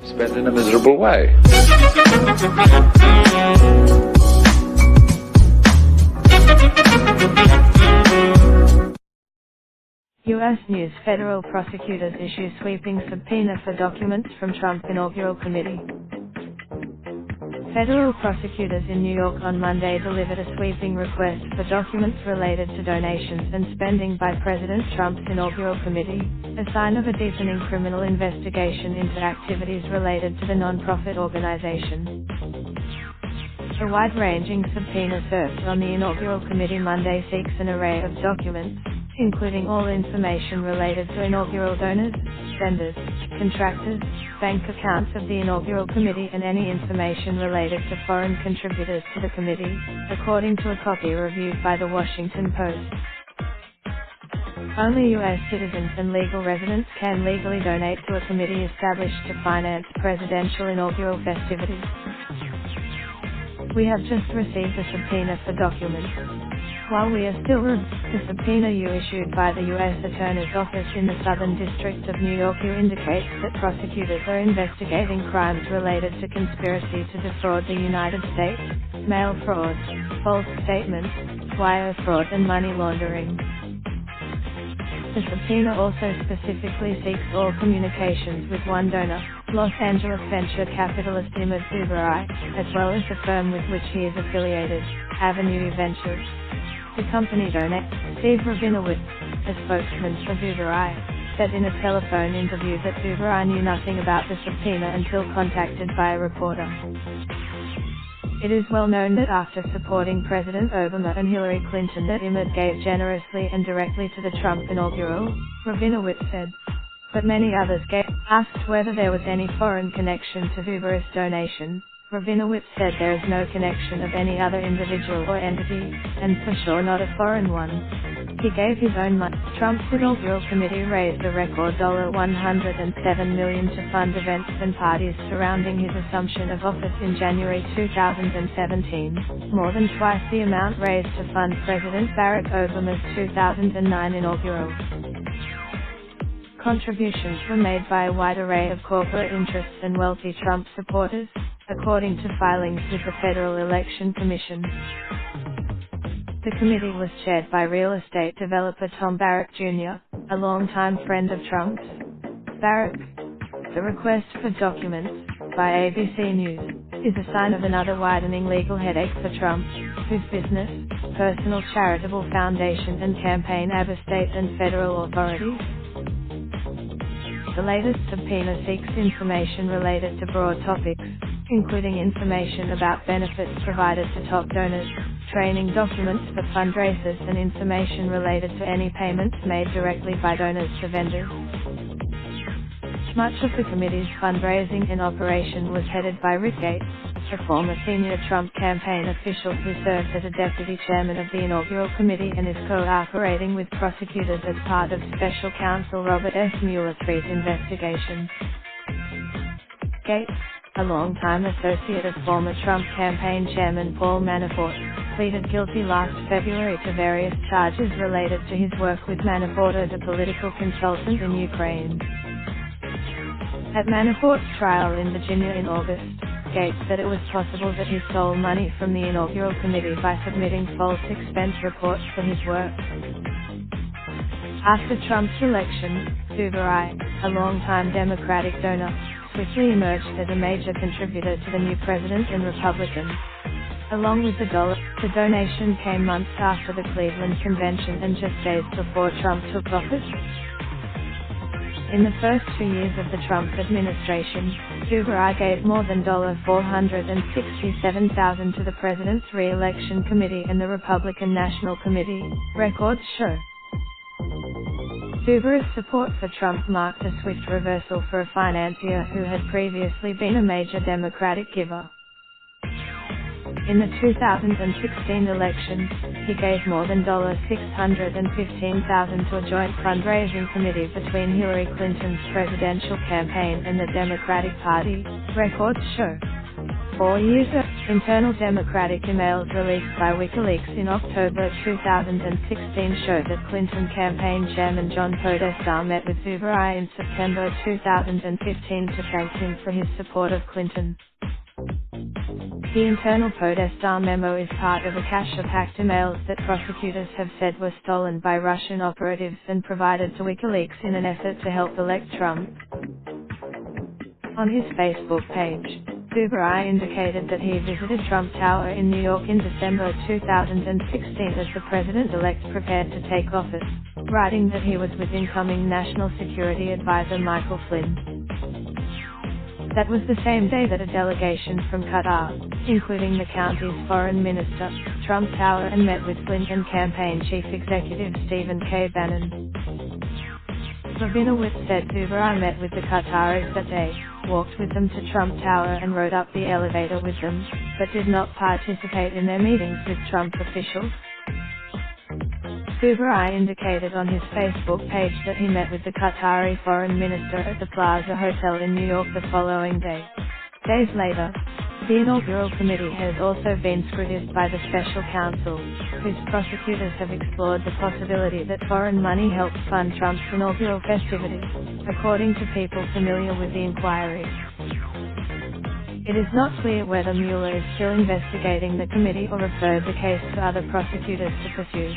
spend in a miserable way. U.S. News: Federal prosecutors issue sweeping subpoena for documents from Trump inaugural committee. Federal prosecutors in New York on Monday delivered a sweeping request for documents related to donations and spending by President Trump's inaugural committee, a sign of a deepening criminal investigation into activities related to the nonprofit organization. A wide-ranging subpoena served on the inaugural committee Monday seeks an array of documents, including all information related to inaugural donors, vendors, contractors, bank accounts of the inaugural committee and any information related to foreign contributors to the committee, according to a copy reviewed by The Washington Post. Only U.S. citizens and legal residents can legally donate to a committee established to finance presidential inaugural festivities. We have just received a subpoena for documents. While we are still the subpoena you issued by the U.S. Attorney's Office in the Southern District of New York indicates that prosecutors are investigating crimes related to conspiracy to defraud the United States, mail fraud, false statements, wire fraud and money laundering. The subpoena also specifically seeks all communications with one donor, Los Angeles venture capitalist Imad Duberai, as well as the firm with which he is affiliated, Avenue Ventures. The company donor, Steve Rabinowitz, a spokesman for Duberai, said in a telephone interview that Duberai knew nothing about the subpoena until contacted by a reporter. It is well known that after supporting President Obama and Hillary Clinton that Imad gave generously and directly to the Trump inaugural, Rabinowitz said. But many others gave. Asked whether there was any foreign connection to Duberai's donation, Rabinowitz said there is no connection of any other individual or entity, and for sure not a foreign one. He gave his own money. Trump's inaugural committee raised a record $107 million to fund events and parties surrounding his assumption of office in January 2017, more than twice the amount raised to fund President Barack Obama's 2009 inaugural. Contributions were made by a wide array of corporate interests and wealthy Trump supporters, according to filings with the Federal Election Commission. The committee was chaired by real estate developer Tom Barrack Jr., a longtime friend of Trump's. Barrack. The request for documents, by ABC News, is a sign of another widening legal headache for Trump, whose business, personal charitable foundation and campaign ab state and federal authorities. The latest subpoena seeks information related to broad topics, including information about benefits provided to top donors, training documents for fundraisers and information related to any payments made directly by donors to vendors. Much of the committee's fundraising and operation was headed by Rick Gates, a former senior Trump campaign official who served as a deputy chairman of the inaugural committee and is cooperating with prosecutors as part of special counsel Robert S. Mueller III's investigation. Gates, a longtime associate of former Trump campaign chairman Paul Manafort, pleaded guilty last February to various charges related to his work with Manafort as a political consultant in Ukraine. At Manafort's trial in Virginia in August, Gates said it was possible that he stole money from the inaugural committee by submitting false expense reports for his work. After Trump's election, Duberai, a longtime Democratic donor, swiftly emerged as a major contributor to the new president and Republicans. Along with the donation came months after the Cleveland convention and just days before Trump took office. In the first 2 years of the Trump administration, Duberai gave more than $467,000 to the president's re-election committee and the Republican National Committee, records show. Duberai's support for Trump marked a swift reversal for a financier who had previously been a major Democratic giver. In the 2016 election, he gave more than $615,000 to a joint fundraising committee between Hillary Clinton's presidential campaign and the Democratic Party, records show. 4 years ago, Internal Democratic emails released by WikiLeaks in October 2016 show that Clinton campaign chairman John Podesta met with Zubarai in September 2015 to thank him for his support of Clinton. The internal Podesta memo is part of a cache of hacked emails that prosecutors have said were stolen by Russian operatives and provided to WikiLeaks in an effort to help elect Trump. On his Facebook page, Zubarai indicated that he visited Trump Tower in New York in December 2016 as the president-elect prepared to take office, writing that he was with incoming National Security Advisor Michael Flynn. That was the same day that a delegation from Qatar, including the county's foreign minister, Trump Tower and met with Clinton campaign chief executive Stephen K. Bannon. Rabinowitz said Zubarai met with the Qataris that day, walked with them to Trump Tower and rode up the elevator with them, but did not participate in their meetings with Trump officials. Zubarai indicated on his Facebook page that he met with the Qatari foreign minister at the Plaza Hotel in New York the following day. Days later, the inaugural committee has also been scrutinized by the special counsel, whose prosecutors have explored the possibility that foreign money helped fund Trump's inaugural festivities, according to people familiar with the inquiry. It is not clear whether Mueller is still investigating the committee or referred the case to other prosecutors to pursue.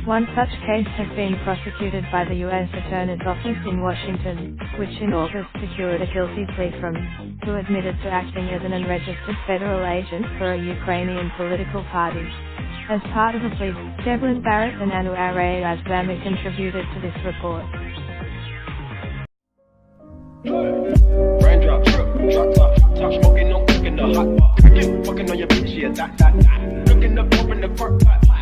One such case has been prosecuted by the U.S. Attorney's Office in Washington, which in August secured a guilty plea from, who admitted to acting as an unregistered federal agent for a Ukrainian political party. As part of the plea, Devlin Barrett and Anu Asbami contributed to this report. Raindrop, drop top, top smoking, no cooking the hot pot. Fucking on your bitch, yeah, that. Looking up, open the park pot.